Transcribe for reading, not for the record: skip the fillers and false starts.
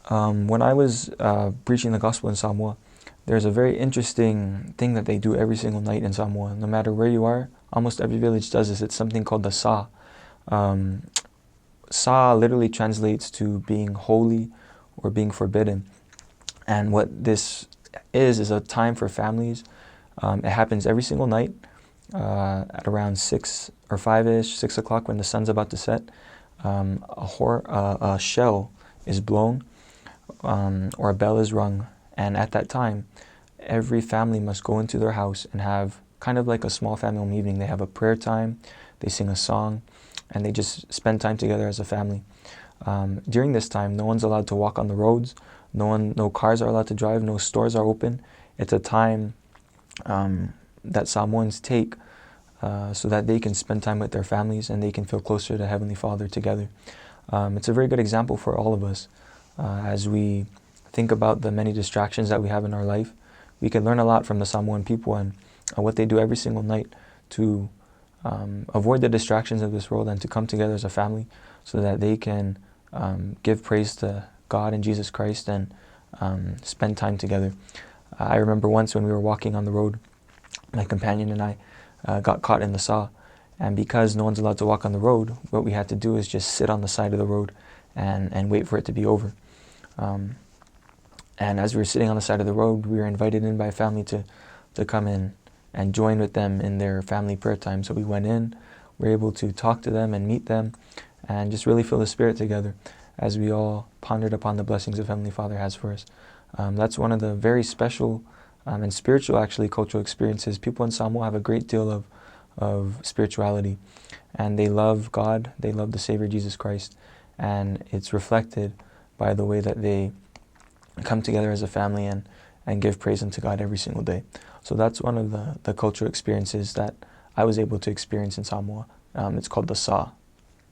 When I was preaching the gospel in Samoa, there's a very interesting thing that they do every single night in Samoa. No matter where you are, almost every village does this. It's something called the Sa. Um, Sa literally translates to being holy or being forbidden. And what this is a time for families. It happens every single night at around 6 or 5-ish, 6 o'clock when the sun's about to set. A shell is blown or a bell is rung. And at that time, every family must go into their house and have kind of like a small family meeting. They have a prayer time, they sing a song, and they just spend time together as a family. During this time, no one's allowed to walk on the roads. No cars are allowed to drive. No stores are open. It's a time that Samoans take so that they can spend time with their families and they can feel closer to Heavenly Father together. It's a very good example for all of us as we think about the many distractions that we have in our life. We can learn a lot from the Samoan people and what they do every single night to avoid the distractions of this world and to come together as a family so that they can give praise to God and Jesus Christ and spend time together. I remember once when we were walking on the road, my companion and I got caught in the Sa, and because no one's allowed to walk on the road, what we had to do is just sit on the side of the road and wait for it to be over. And as we were sitting on the side of the road, we were invited in by a family to come in and join with them in their family prayer time. So we went in, we were able to talk to them and meet them and just really feel the Spirit together as we all pondered upon the blessings of Heavenly Father has for us. That's one of the very special and spiritual, actually, cultural experiences. People in Samoa have a great deal of spirituality, and they love God, they love the Savior Jesus Christ, and it's reflected by the way that they come together as a family and give praise unto God every single day. So that's one of the cultural experiences that I was able to experience in Samoa. It's called the Sa.